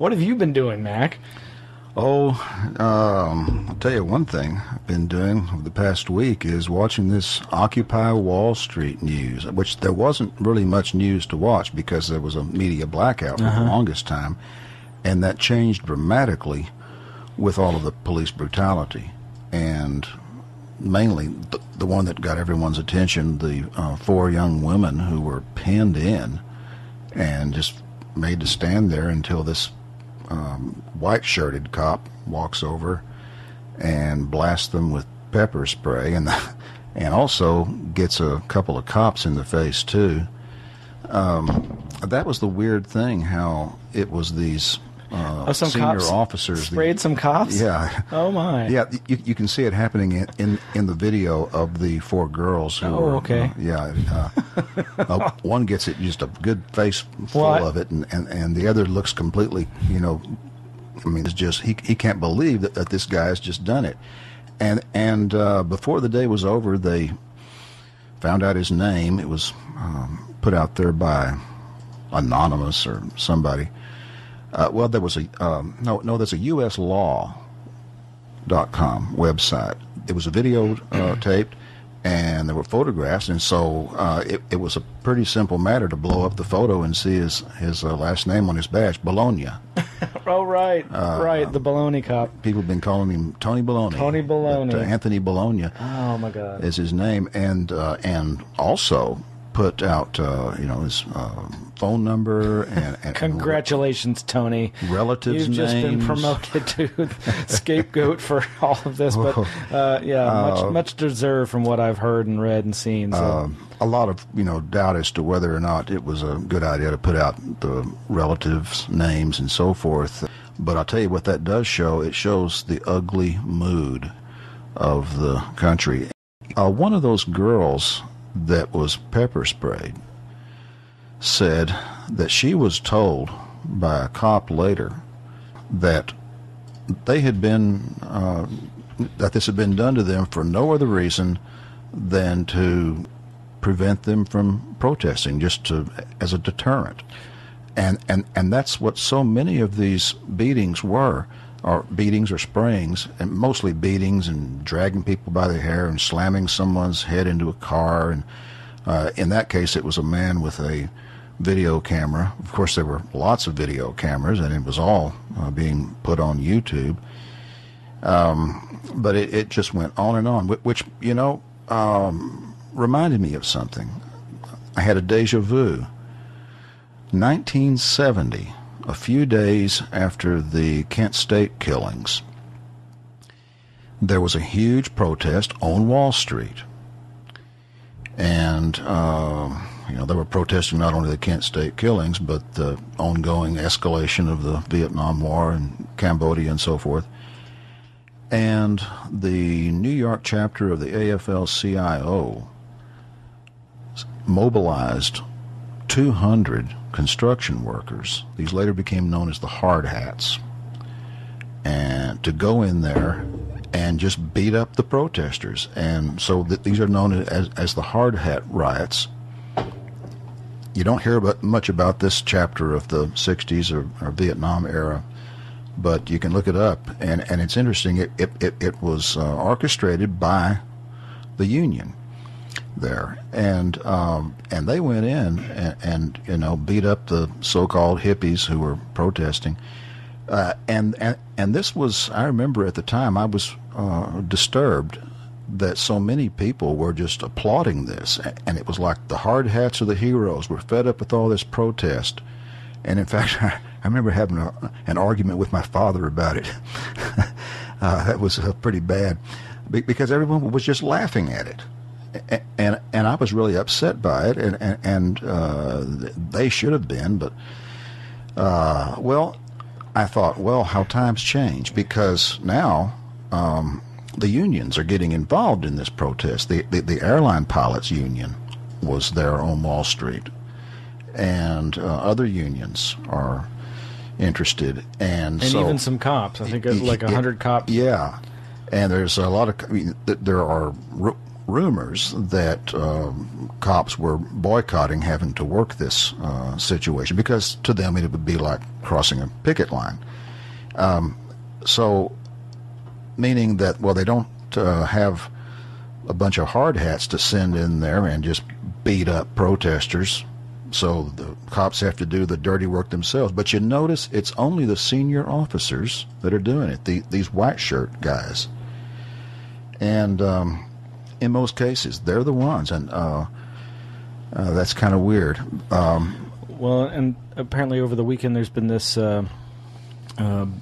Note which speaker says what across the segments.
Speaker 1: What have you been doing, Mac?
Speaker 2: Oh, I'll tell you one thing I've been doing over the past week is watching this Occupy Wall Street news, which there wasn't really much news to watch because there was a media blackout for the longest time, and that changed dramatically with all of the police brutality. And mainly the one that got everyone's attention, the 4 young women who were pinned in and just made to stand there until this white-shirted cop walks over and blasts them with pepper spray, and also gets a couple of cops in the face too. That was the weird thing, how it was these
Speaker 1: some
Speaker 2: senior
Speaker 1: cops
Speaker 2: officers
Speaker 1: sprayed some cops.
Speaker 2: Yeah.
Speaker 1: Oh my.
Speaker 2: Yeah, you can see it happening in the video of the 4 girls who were,
Speaker 1: okay.
Speaker 2: One gets it just a good face full of it, and the other looks completely, I mean, it's just he can't believe that this guy has just done it. And before the day was over, they found out his name. It was put out there by Anonymous or somebody. Well, there was there's a USlaw.com website. It was a video taped, and there were photographs, and so it was a pretty simple matter to blow up the photo and see his last name on his badge, Bologna.
Speaker 1: Oh, right, the Bologna cop.
Speaker 2: People have been calling him Tony Bologna.
Speaker 1: Tony Bologna.
Speaker 2: Anthony Bologna.
Speaker 1: Oh, my God.
Speaker 2: Is his name, and also put out his phone number and
Speaker 1: congratulations, Tony.
Speaker 2: Relatives'
Speaker 1: You've just
Speaker 2: names.
Speaker 1: been promoted to scapegoat for all of this, but much deserved from what I've heard and read and seen. So.
Speaker 2: A lot of doubt as to whether or not it was a good idea to put out the relatives' names and so forth. But I'll tell you what that does show. It shows the ugly mood of the country. One of those girls that was pepper sprayed said that she was told by a cop later that they had been that this had been done to them for no other reason than to prevent them from protesting, just as a deterrent. And that's what so many of these beatings were, or beatings or sprayings, and mostly beatings and dragging people by the hair and slamming someone's head into a car. And in that case, it was a man with a video camera. Of course, there were lots of video cameras, and it was all being put on YouTube. But it just went on and on, which, reminded me of something. I had a deja vu. 1970, a few days after the Kent State killings, there was a huge protest on Wall Street. And, they were protesting not only the Kent State killings, but the ongoing escalation of the Vietnam War and Cambodia and so forth. And the New York chapter of the AFL-CIO mobilized 200 construction workers. These later became known as the Hard Hats. And to go in there and just beat up the protesters. And so these are known as the Hard Hat Riots. You don't hear much about this chapter of the 60s or Vietnam era, but you can look it up, and it's interesting. It was orchestrated by the Union there, and they went in and beat up the so-called hippies who were protesting, and this was, I remember at the time I was disturbed that so many people were just applauding this, and it was like the hard hats are the heroes. We're fed up with all this protest. And in fact, I remember having an argument with my father about it. That was pretty bad, because everyone was just laughing at it, and I was really upset by it, and they should have been, but I thought, how times change, because now the unions are getting involved in this protest. The airline pilots union was there on Wall Street, and other unions are interested, and so,
Speaker 1: even some cops. I think it's like 100 cops.
Speaker 2: Yeah, and there's a lot of. There are rumors that cops were boycotting having to work this situation because to them it would be like crossing a picket line. So, meaning that, well, they don't have a bunch of hard hats to send in there and just beat up protesters, so the cops have to do the dirty work themselves. But you notice it's only the senior officers that are doing it, these white shirt guys. And in most cases, they're the ones, and that's kind of weird.
Speaker 1: Well, and apparently over the weekend there's been this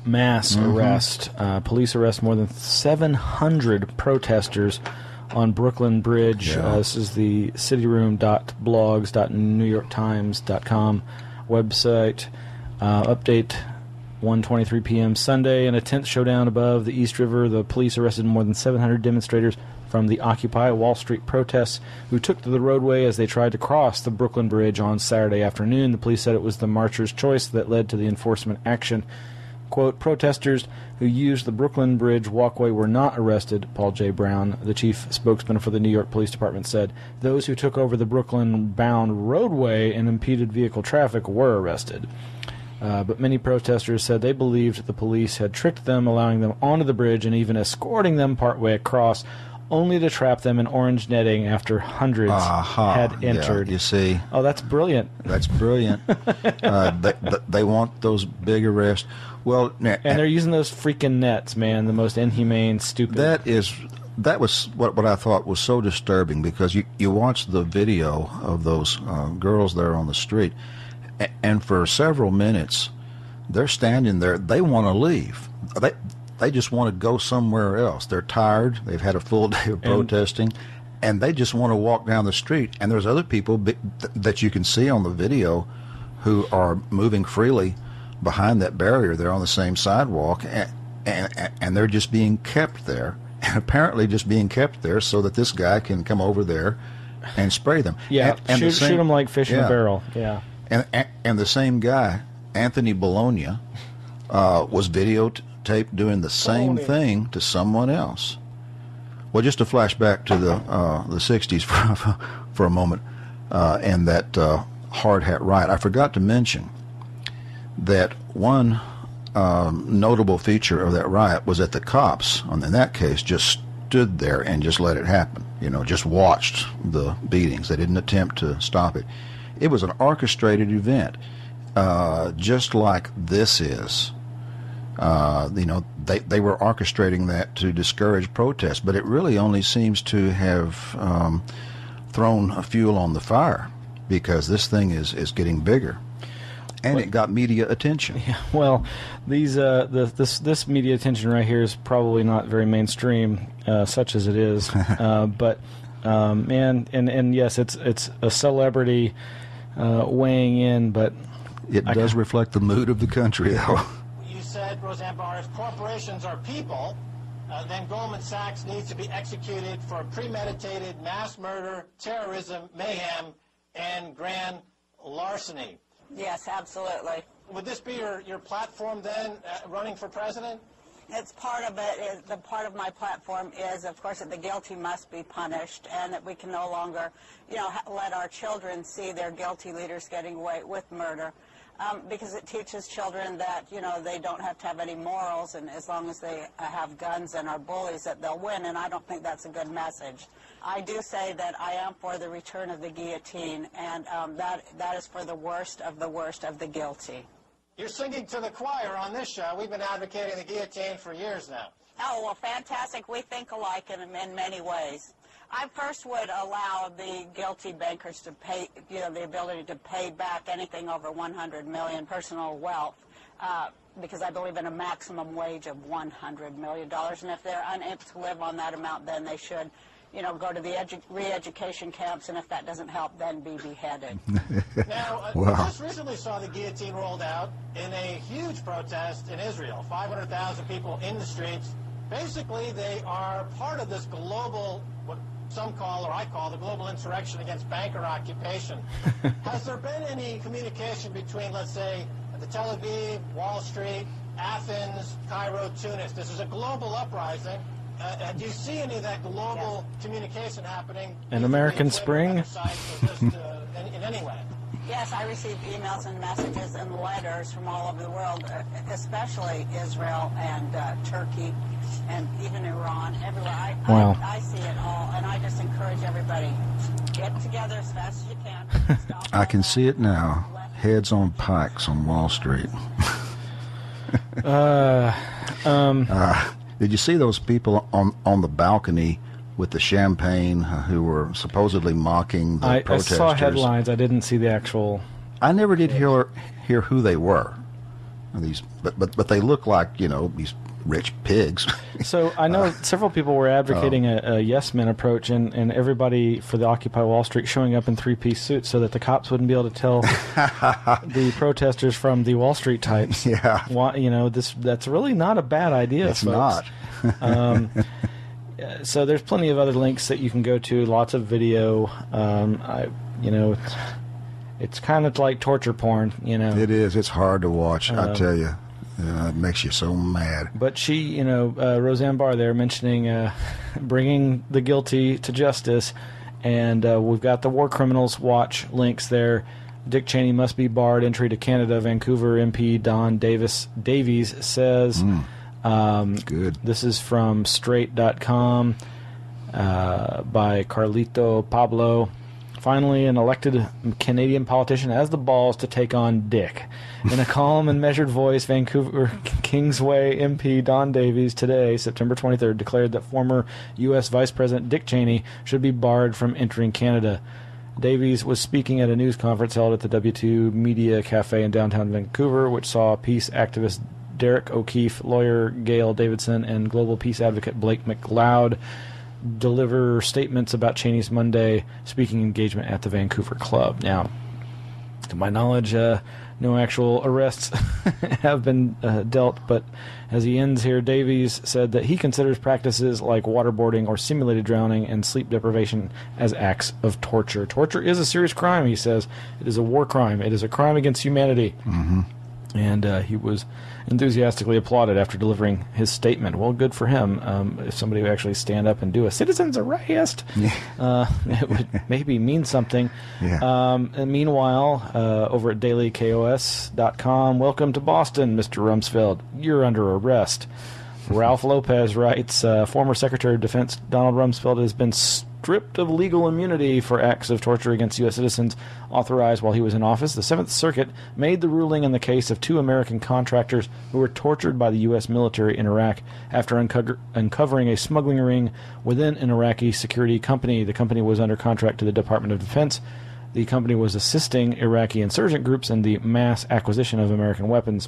Speaker 1: mass arrest, police arrest more than 700 protesters on Brooklyn Bridge. This is the cityroom.blogs.newyorktimes.com website. Update 1:23 p.m. Sunday. In a tense showdown above the East River, the police arrested more than 700 demonstrators from the Occupy Wall Street protests who took to the roadway as they tried to cross the Brooklyn Bridge on Saturday afternoon. The police said it was the marchers' choice that led to the enforcement action. Quote, protesters who used the Brooklyn Bridge walkway were not arrested, Paul J. Brown, the chief spokesman for the New York Police Department, said. Those who took over the Brooklyn-bound roadway and impeded vehicle traffic were arrested. But many protesters said they believed the police had tricked them, allowing them onto the bridge and even escorting them partway across, only to trap them in orange netting after hundreds had entered.
Speaker 2: Yeah, you see.
Speaker 1: Oh, that's brilliant.
Speaker 2: That's brilliant. They want those big arrests. Well,
Speaker 1: and they're using those freaking nets, man. The most inhumane, stupid.
Speaker 2: That was what I thought was so disturbing, because you watch the video of those girls there on the street, and for several minutes they're standing there. They want to leave. They just want to go somewhere else. They're tired. They've had a full day of protesting, and they just want to walk down the street. And there's other people that you can see on the video who are moving freely behind that barrier. They're on the same sidewalk, and they're just being kept there, and apparently just being kept there so that this guy can come over there and spray them.
Speaker 1: Yeah,
Speaker 2: and
Speaker 1: shoot them like fish in a barrel. Yeah.
Speaker 2: And the same guy, Anthony Bologna, was videotaped doing the same thing to someone else. Well, just to flash back to the 60s for a moment, and that Hard Hat Riot, I forgot to mention that one notable feature of that riot was that the cops, in that case, just stood there and just let it happen. Just watched the beatings. They didn't attempt to stop it. It was an orchestrated event, just like this is. They were orchestrating that to discourage protest, but it really only seems to have thrown a fuel on the fire, because this thing is getting bigger. And it got media attention. Yeah, well,
Speaker 1: this media attention right here is probably not very mainstream, such as it is. But man, and yes, it's a celebrity weighing in, but
Speaker 2: it does reflect the mood of the country, though.
Speaker 3: You said, Roseanne Barr, if corporations are people, then Goldman Sachs needs to be executed for premeditated mass murder, terrorism, mayhem, and grand larceny.
Speaker 4: Yes, absolutely.
Speaker 3: Would this be your platform then, running for president?
Speaker 4: It's part of it. The part of my platform is, of course, that the guilty must be punished, and that we can no longer, let our children see their guilty leaders getting away with murder, because it teaches children that, they don't have to have any morals, and as long as they have guns and are bullies, that they'll win, and I don't think that's a good message. I do say that I am for the return of the guillotine, and that is for the worst of the guilty.
Speaker 3: You're singing to the choir on this show. We've been advocating the guillotine for years now.
Speaker 4: Oh, well, fantastic. We think alike in many ways. I first would allow the guilty bankers to pay, the ability to pay back anything over $100 million personal wealth, because I believe in a maximum wage of $100 million. And if they're unable to live on that amount, then they should, go to the re-education camps, and if that doesn't help, then be beheaded.
Speaker 3: Now, we just recently saw the guillotine rolled out in a huge protest in Israel. 500,000 people in the streets. Basically, they are part of this global, what some call, or I call, the global insurrection against banker occupation. Has there been any communication between, let's say, the Tel Aviv, Wall Street, Athens, Cairo, Tunis? This is a global uprising. Do you see any of that global communication happening?
Speaker 1: An American Spring?
Speaker 3: In any way?
Speaker 4: Yes, I receive emails and messages and letters from all over the world, especially Israel and Turkey and even Iran, everywhere.
Speaker 1: Wow.
Speaker 4: I see it all, and I just encourage everybody, get together as fast as you can. Stop
Speaker 2: I can see it now. Heads on pikes on Wall Street. Did you see those people on the balcony with the champagne who were supposedly mocking the
Speaker 1: I
Speaker 2: protesters?
Speaker 1: saw headlines. I didn't see the actual.
Speaker 2: I never did hear who they were. These, but they look like, you know, these rich pigs.
Speaker 1: So I know several people were advocating a yes men approach, and everybody for the Occupy Wall Street showing up in three-piece suits so that the cops wouldn't be able to tell the protesters from the Wall Street types.
Speaker 2: Yeah.
Speaker 1: Why, you know, that's really not a bad idea.
Speaker 2: It's
Speaker 1: folks.
Speaker 2: not.
Speaker 1: So there's plenty of other links that you can go to. Lots of video. It's kind of like torture porn. You know.
Speaker 2: It is. It's hard to watch. I tell you. It makes you so mad.
Speaker 1: But she, Roseanne Barr there mentioning bringing the guilty to justice, and we've got the War Criminals Watch links there. Dick Cheney must be barred entry to Canada. Vancouver MP Don Davies says.
Speaker 2: Good.
Speaker 1: This is from straight.com by Carlito Pablo. Finally, an elected Canadian politician has the balls to take on Dick. In a calm and measured voice, Vancouver Kingsway MP Don Davies today, September 23rd, declared that former U.S. Vice President Dick Cheney should be barred from entering Canada. Davies was speaking at a news conference held at the W2 Media Cafe in downtown Vancouver, which saw peace activist Derek O'Keefe, lawyer Gail Davidson, and global peace advocate Blake McLeod deliver statements about Cheney's Monday speaking engagement at the Vancouver club. Now, to my knowledge, no actual arrests have been dealt, but as he ends here, Davies said that he considers practices like waterboarding or simulated drowning and sleep deprivation as acts of torture. Torture is a serious crime, he says. It is a war crime. It is a crime against humanity.
Speaker 2: Mm-hmm.
Speaker 1: And he was enthusiastically applauded after delivering his statement. Well, good for him. If somebody would actually stand up and do a citizen's arrest, it would maybe mean something.
Speaker 2: Yeah.
Speaker 1: And meanwhile, over at dailykos.com, welcome to Boston, Mr. Rumsfeld. You're under arrest. Ralph Lopez writes, former Secretary of Defense Donald Rumsfeld has been stripped of legal immunity for acts of torture against U.S. citizens authorized while he was in office. The Seventh Circuit made the ruling in the case of two American contractors who were tortured by the U.S. military in Iraq after uncovering a smuggling ring within an Iraqi security company. The company was under contract to the Department of Defense. The company was assisting Iraqi insurgent groups in the mass acquisition of American weapons.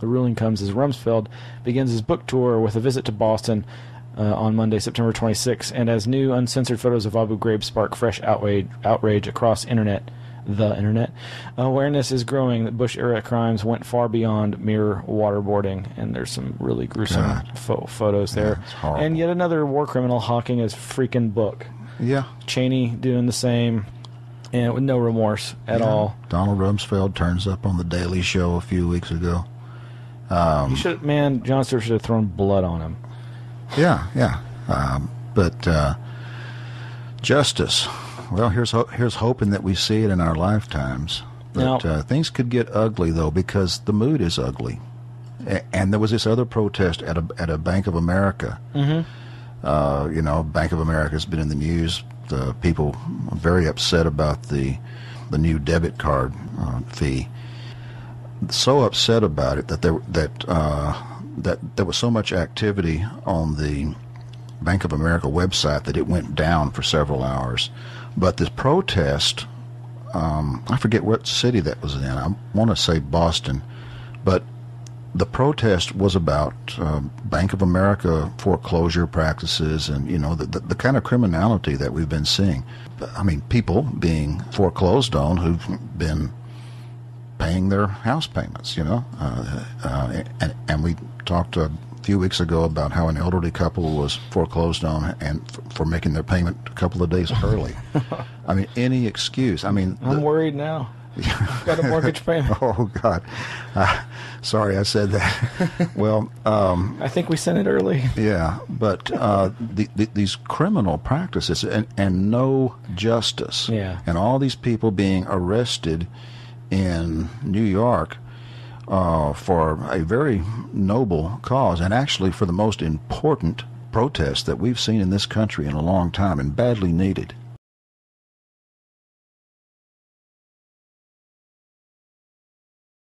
Speaker 1: The ruling comes as Rumsfeld begins his book tour with a visit to Boston on Monday, September 26, and as new uncensored photos of Abu Ghraib spark fresh outrage across the internet, awareness is growing that Bush-era crimes went far beyond mere waterboarding, and there's some really gruesome photos there. And yet another war criminal hawking his freaking book.
Speaker 2: Yeah.
Speaker 1: Cheney doing the same, and with no remorse at all.
Speaker 2: Donald Rumsfeld turns up on The Daily Show a few weeks ago.
Speaker 1: Jon Stewart should have thrown blood on him.
Speaker 2: Yeah. But justice. Well, here's hoping that we see it in our lifetimes. But
Speaker 1: now,
Speaker 2: things could get ugly, though, because the mood is ugly. And there was this other protest at a Bank of America. Mm-hmm. Bank of America has been in the news. The people are very upset about the new debit card fee. So upset about it that there was so much activity on the Bank of America website that it went down for several hours. But this protest, I forget what city that was in. I want to say Boston, but the protest was about Bank of America foreclosure practices and the kind of criminality that we've been seeing. I mean, people being foreclosed on who've been paying their house payments, and we talked a few weeks ago about how an elderly couple was foreclosed on and for making their payment a couple of days early. I mean, any excuse. I mean,
Speaker 1: I'm worried now. Got a mortgage payment.
Speaker 2: Oh, God. Sorry I said that. Well,
Speaker 1: I think we sent it early.
Speaker 2: yeah, but these criminal practices and no justice,
Speaker 1: Yeah.
Speaker 2: and all these people being arrested in New York for a very noble cause, and actually for the most important protest that we've seen in this country in a long time, and badly needed.